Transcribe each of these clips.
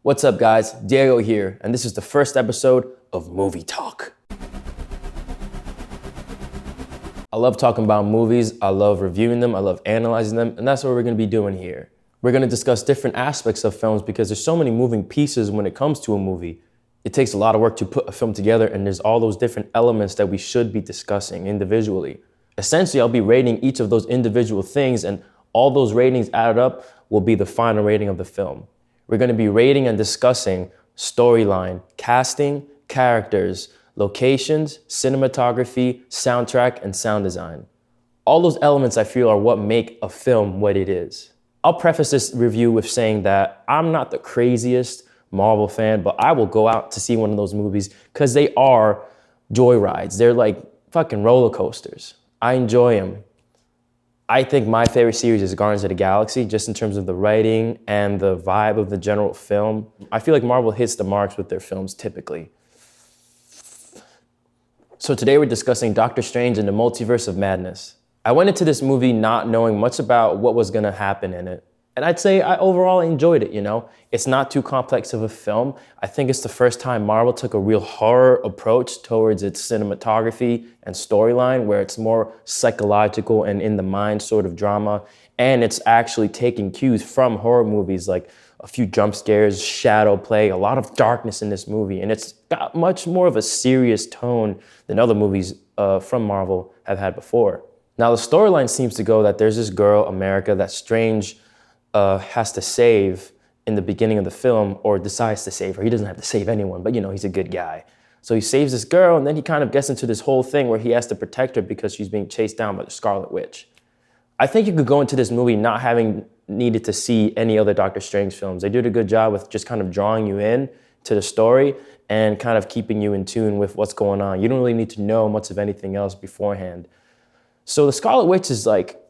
What's up, guys? Diego here, and this is the first episode of Movie Talk. I love talking about movies, I love reviewing them, I love analyzing them, and that's what we're gonna be doing here. We're gonna discuss different aspects of films because there's so many moving pieces when it comes to a movie. It takes a lot of work to put a film together, and there's all those different elements that we should be discussing individually. Essentially, I'll be rating each of those individual things, and all those ratings added up will be the final rating of the film. We're gonna be rating and discussing storyline, casting, characters, locations, cinematography, soundtrack, and sound design. All those elements I feel are what make a film what it is. I'll preface this review with saying that I'm not the craziest Marvel fan, but I will go out to see one of those movies because they are joyrides. They're like fucking roller coasters. I enjoy them. I think my favorite series is Guardians of the Galaxy, just in terms of the writing and the vibe of the general film. I feel like Marvel hits the marks with their films typically. So today we're discussing Doctor Strange and the Multiverse of Madness. I went into this movie not knowing much about what was gonna happen in it. And I'd say I overall enjoyed it, you know? It's not too complex of a film. I think it's the first time Marvel took a real horror approach towards its cinematography and storyline, where it's more psychological and in the mind sort of drama. And it's actually taking cues from horror movies, like a few jump scares, shadow play, a lot of darkness in this movie. And it's got much more of a serious tone than other movies from Marvel have had before. Now the storyline seems to go that there's this girl, America, that Strange has to save in the beginning of the film, or decides to save her. He doesn't have to save anyone, but you know, he's a good guy. So he saves this girl, and then he kind of gets into this whole thing where he has to protect her because she's being chased down by the Scarlet Witch. I think you could go into this movie not having needed to see any other Doctor Strange films. They did a good job with just kind of drawing you in to the story and kind of keeping you in tune with what's going on. You don't really need to know much of anything else beforehand. So the Scarlet Witch is like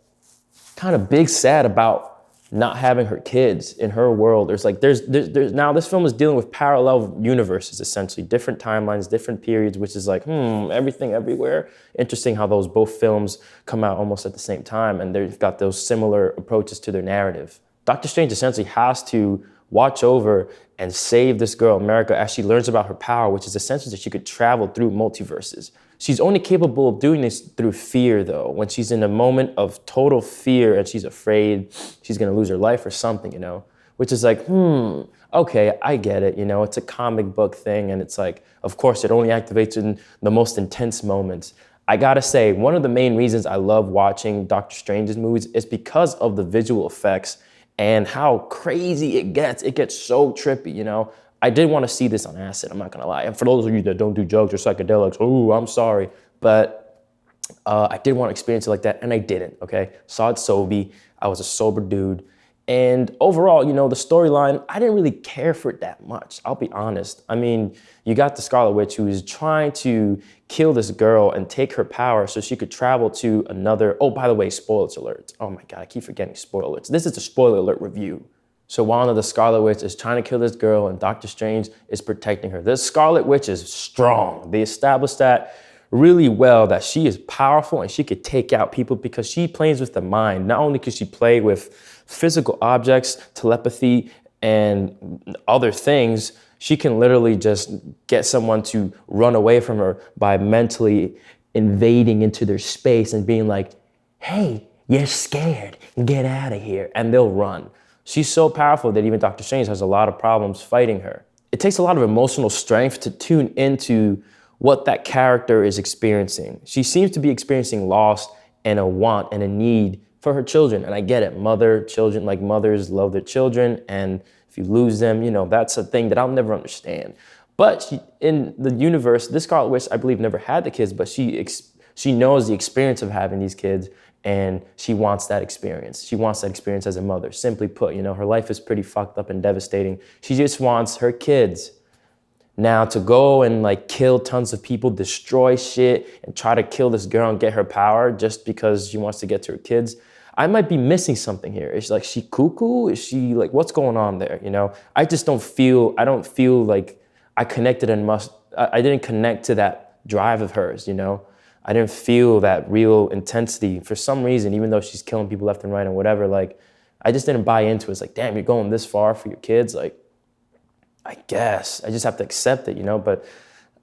kind of big sad about not having her kids in her world. There's now this film is dealing with parallel universes, essentially, different timelines, different periods, which is like, everything everywhere. Interesting how those both films come out almost at the same time, and they've got those similar approaches to their narrative. Doctor Strange essentially has to watch over and save this girl, America, as she learns about her power, which is essentially that she could travel through multiverses. She's only capable of doing this through fear, though. When she's in a moment of total fear and she's afraid she's gonna lose her life or something, you know? Which is like, okay, I get it, you know? It's a comic book thing, and it's like, of course, it only activates in the most intense moments. I gotta say, one of the main reasons I love watching Doctor Strange's movies is because of the visual effects and how crazy it gets. It gets so trippy, you know? I did want to see this on acid, I'm not gonna lie. And for those of you that don't do drugs or psychedelics, I'm sorry. But I did want to experience it like that, and I didn't, okay? Saw it sober, I was a sober dude. And overall, you know, the storyline, I didn't really care for it that much, I'll be honest. I mean, you got the Scarlet Witch who is trying to kill this girl and take her power so she could travel to another, oh, by the way, spoilers alert. Oh my God, I keep forgetting spoiler alerts. This is a spoiler alert review. So Wanda, the Scarlet Witch, is trying to kill this girl, and Doctor Strange is protecting her. This Scarlet Witch is strong. They established that really well, that she is powerful and she could take out people because she plays with the mind. Not only could she play with physical objects, telepathy, and other things, she can literally just get someone to run away from her by mentally invading into their space and being like, hey, you're scared, get out of here, and they'll run. She's so powerful that even Doctor Strange has a lot of problems fighting her. It takes a lot of emotional strength to tune into what that character is experiencing. She seems to be experiencing loss and a want and a need for her children. And I get it, children, like mothers love their children. And if you lose them, you know, that's a thing that I'll never understand. But in the universe, this Scarlet Witch, I believe, never had the kids, but she knows the experience of having these kids, and she wants that experience. She wants that experience as a mother. Simply put, you know, her life is pretty fucked up and devastating. She just wants her kids. Now to go and like kill tons of people, destroy shit, and try to kill this girl and get her power just because she wants to get to her kids, I might be missing something here. Is she cuckoo? Is she like, what's going on there, you know? I don't feel like I connected I didn't connect to that drive of hers, you know? I didn't feel that real intensity for some reason, even though she's killing people left and right and whatever. Like, I just didn't buy into it. It's like, damn, you're going this far for your kids. Like, I guess. I just have to accept it, but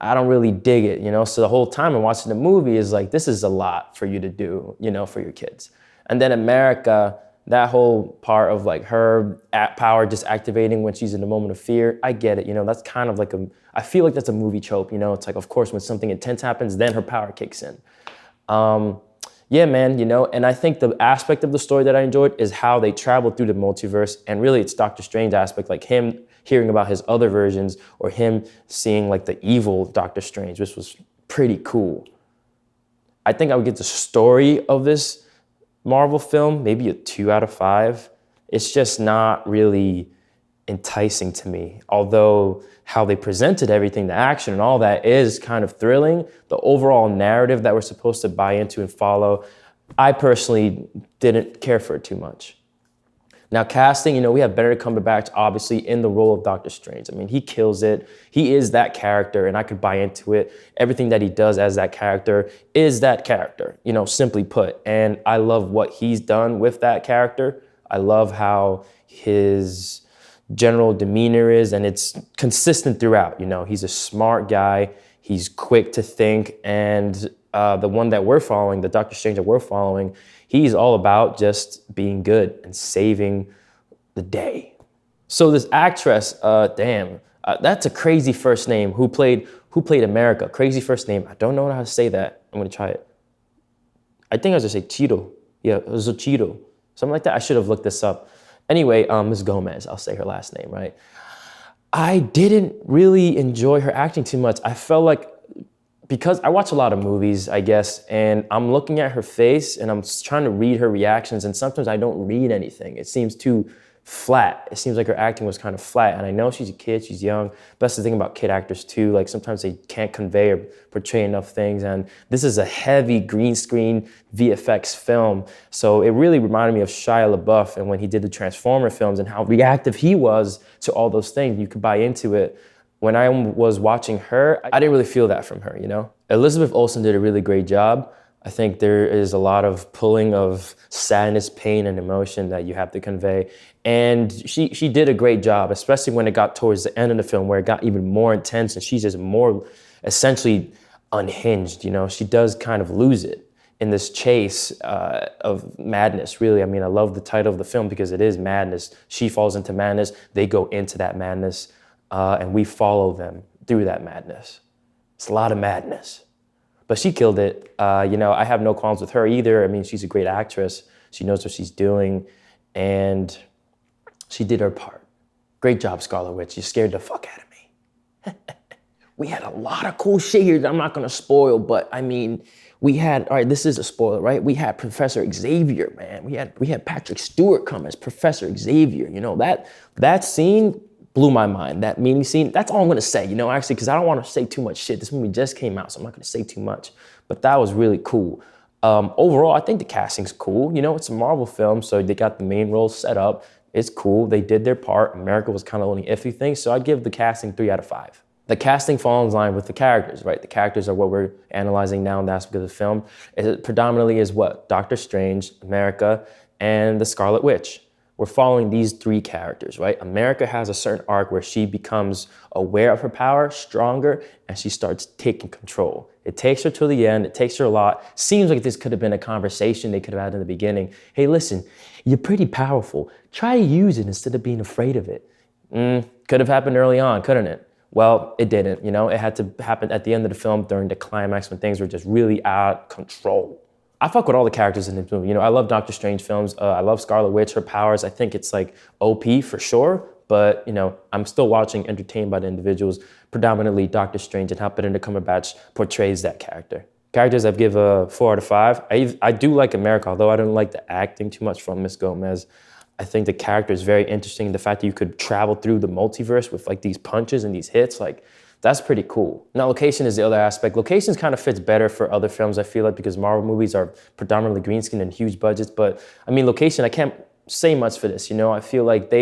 I don't really dig it, So the whole time I'm watching the movie is like, this is a lot for you to do, for your kids. And then America, that whole part of like her power just activating when she's in a moment of fear, I get it, that's kind of like I feel like that's a movie trope, It's like, of course, when something intense happens, then her power kicks in. Yeah, man, and I think the aspect of the story that I enjoyed is how they traveled through the multiverse, and really it's Doctor Strange aspect, like him hearing about his other versions or him seeing like the evil Doctor Strange, which was pretty cool. I think I would get the story of this Marvel film maybe a 2 out of 5. It's just not really enticing to me. Although how they presented everything, the action and all that is kind of thrilling, the overall narrative that we're supposed to buy into and follow, I personally didn't care for it too much. Now casting, we have Benedict Cumberbatch obviously in the role of Doctor Strange. I mean, he kills it. He is that character and I could buy into it. Everything that he does as that character is that character, simply put. And I love what he's done with that character. I love how his general demeanor is, and it's consistent throughout. He's a smart guy. He's quick to think, and the one that we're following, the Doctor Strange that we're following, he's all about just being good and saving the day. So this actress, that's a crazy first name. Who played America? Crazy first name. I don't know how to say that. I'm gonna try it. I think I was gonna say Cheeto. Yeah, it was a Cheeto, something like that. I should have looked this up. Anyway, Ms. Gomez, I'll say her last name, right? I didn't really enjoy her acting too much. I felt like, because I watch a lot of movies, I guess, and I'm looking at her face and I'm trying to read her reactions, and sometimes I don't read anything. It seems too flat. It seems like her acting was kind of flat, and I know she's a kid, she's young, but that's the thing about kid actors too, like sometimes they can't convey or portray enough things, and this is a heavy green screen VFX film, so it really reminded me of Shia LaBeouf and when he did the Transformer films and how reactive he was to all those things. You could buy into it. When I was watching her, I didn't really feel that from her, Elizabeth Olsen did a really great job. I think there is a lot of pulling of sadness, pain, and emotion that you have to convey. And she did a great job, especially when it got towards the end of the film where it got even more intense and she's just more essentially unhinged, She does kind of lose it in this chase of madness, really. I mean, I love the title of the film because it is madness. She falls into madness, they go into that madness, and we follow them through that madness. It's a lot of madness. But she killed it. I have no qualms with her either. I mean, she's a great actress. She knows what she's doing, and she did her part. Great job, Scarlet Witch. You scared the fuck out of me. We had a lot of cool shit here that I'm not gonna spoil, but I mean, we had, all right, this is a spoiler, right? We had Professor Xavier, man. We had Patrick Stewart come as Professor Xavier. That scene blew my mind. That mini scene, that's all I'm gonna say, actually, because I don't wanna say too much shit. This movie just came out, so I'm not gonna say too much, but that was really cool. Overall, I think the casting's cool. It's a Marvel film, so they got the main role set up. It's cool, they did their part. America was kind of only iffy thing, so I'd give the casting 3 out of 5. The casting falls in line with the characters, right? The characters are what we're analyzing now in the aspect of the film. It predominantly is what? Doctor Strange, America, and the Scarlet Witch. We're following these 3 characters, right? America has a certain arc where she becomes aware of her power, stronger, and she starts taking control. It takes her to the end. It takes her a lot. Seems like this could have been a conversation they could have had in the beginning. Hey, listen, you're pretty powerful. Try to use it instead of being afraid of it. Could have happened early on, couldn't it? Well, it didn't, It had to happen at the end of the film during the climax when things were just really out of control. I fuck with all the characters in this movie. I love Doctor Strange films. I love Scarlet Witch, her powers. I think it's like OP for sure, but I'm still watching, entertained by the individuals, predominantly Doctor Strange and how Benedict Cumberbatch portrays that character. Characters I've give a 4 out of 5. I do like America, although I don't like the acting too much from Miss Gomez. I think the character is very interesting. The fact that you could travel through the multiverse with like these punches and these hits, like that's pretty cool. Now, location is the other aspect. Locations kind of fits better for other films, I feel like, because Marvel movies are predominantly green screen and huge budgets. But I mean, location, I can't say much for this. I feel like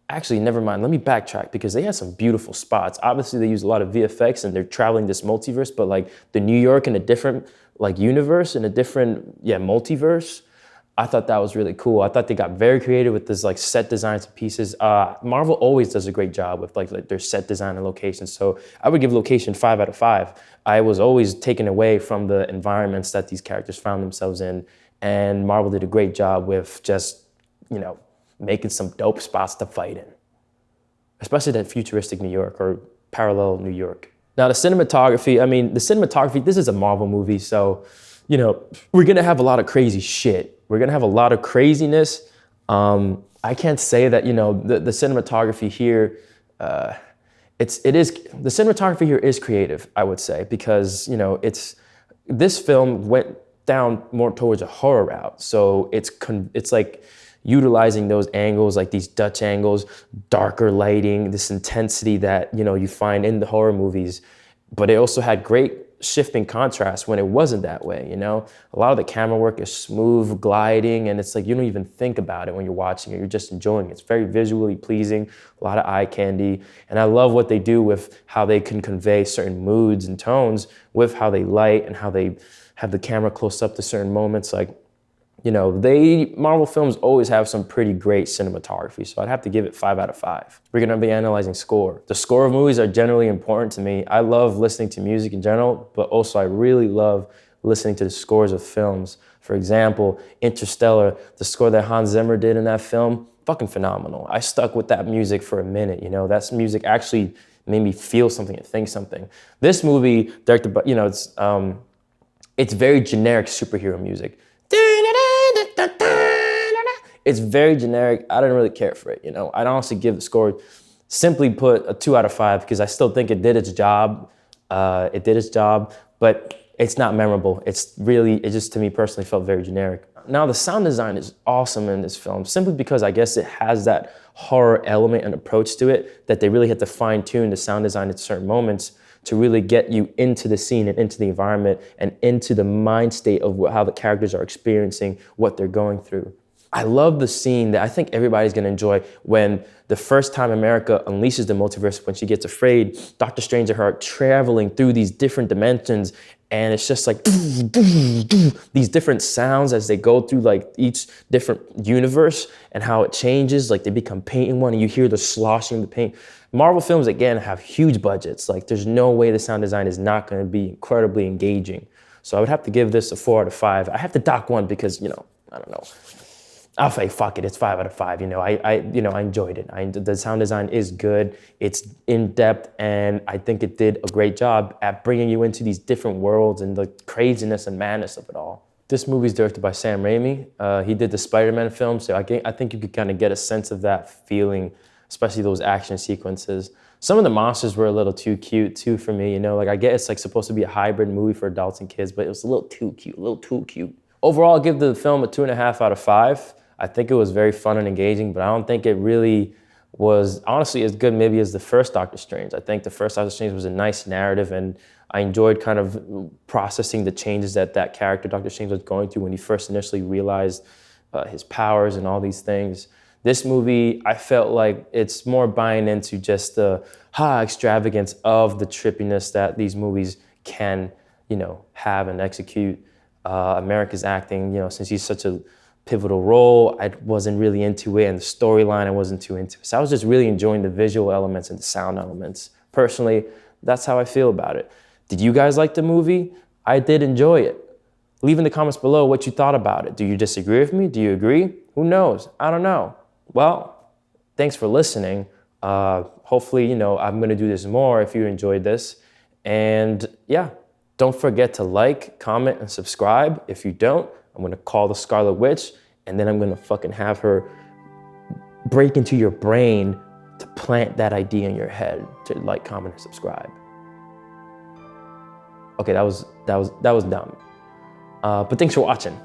actually, never mind. Let me backtrack because they had some beautiful spots. Obviously, they use a lot of VFX and they're traveling this multiverse, but like the New York in a different like universe, in a different, multiverse. I thought that was really cool. I thought they got very creative with this like set designs and pieces. Marvel always does a great job with like their set design and locations. So I would give location 5 out of 5. I was always taken away from the environments that these characters found themselves in. And Marvel did a great job with just, making some dope spots to fight in. Especially that futuristic New York or parallel New York. Now the cinematography, this is a Marvel movie, so, we're gonna have a lot of crazy shit. We're gonna have a lot of craziness. I can't say that, the cinematography here, the cinematography here is creative, I would say, because, this film went down more towards a horror route. So it's like utilizing those angles, like these Dutch angles, darker lighting, this intensity that, you find in the horror movies. But it also had great shifting contrast when it wasn't that way, A lot of the camera work is smooth, gliding, and it's like you don't even think about it when you're watching it. You're just enjoying it. It's very visually pleasing, a lot of eye candy. And I love what they do with how they can convey certain moods and tones with how they light and how they have the camera close up to certain moments. Like, Marvel films always have some pretty great cinematography, so I'd have to give it 5 out of 5. We're gonna be analyzing score. The score of movies are generally important to me. I love listening to music in general, but also I really love listening to the scores of films. For example, Interstellar, the score that Hans Zimmer did in that film, fucking phenomenal. I stuck with that music for a minute, That music actually made me feel something and think something. This movie, directed by, it's very generic superhero music. It's very generic. I didn't really care for it, I'd honestly give the score, simply put, a 2 out of 5 because I still think it did its job. But it's not memorable. It just to me personally felt very generic. Now the sound design is awesome in this film simply because I guess it has that horror element and approach to it that they really had to fine tune the sound design at certain moments to really get you into the scene and into the environment and into the mind state of how the characters are experiencing what they're going through. I love the scene that I think everybody's gonna enjoy when the first time America unleashes the multiverse, when she gets afraid, Doctor Strange and her are traveling through these different dimensions, and it's just like these different sounds as they go through like each different universe and how it changes, like they become paint in one and you hear the sloshing of the paint. Marvel films, again, have huge budgets. Like there's no way the sound design is not gonna be incredibly engaging. So I would have to give this a 4 out of 5. I have to dock 1 because, I don't know. I'll say, fuck it, it's 5 out of 5. I enjoyed it. The sound design is good. It's in depth, and I think it did a great job at bringing you into these different worlds and the craziness and madness of it all. This movie is directed by Sam Raimi. He did the Spider-Man film, so I think you could kind of get a sense of that feeling, especially those action sequences. Some of the monsters were a little too cute too for me. Like I get it's like supposed to be a hybrid movie for adults and kids, but it was a little too cute. Overall, I'll give the film a 2.5 out of 5. I think it was very fun and engaging, but I don't think it really was, honestly, as good maybe as the first Doctor Strange. I think the first Doctor Strange was a nice narrative, and I enjoyed kind of processing the changes that character, Doctor Strange, was going through when he first initially realized his powers and all these things. This movie, I felt like it's more buying into just the extravagance of the trippiness that these movies can, have and execute. America's acting, since he's such a pivotal role, I wasn't really into it, and the storyline I wasn't too into. So I was just really enjoying the visual elements and the sound elements. Personally, that's how I feel about it. Did you guys like the movie? I did enjoy it. Leave in the comments below what you thought about it. Do you disagree with me? Do you agree? Who knows? I don't know. Well, thanks for listening. Hopefully, I'm gonna do this more if you enjoyed this. And yeah, don't forget to like, comment, and subscribe. If you don't, I'm gonna call the Scarlet Witch, and then I'm gonna fucking have her break into your brain to plant that idea in your head to like, comment, and subscribe. Okay, that was dumb. But thanks for watching.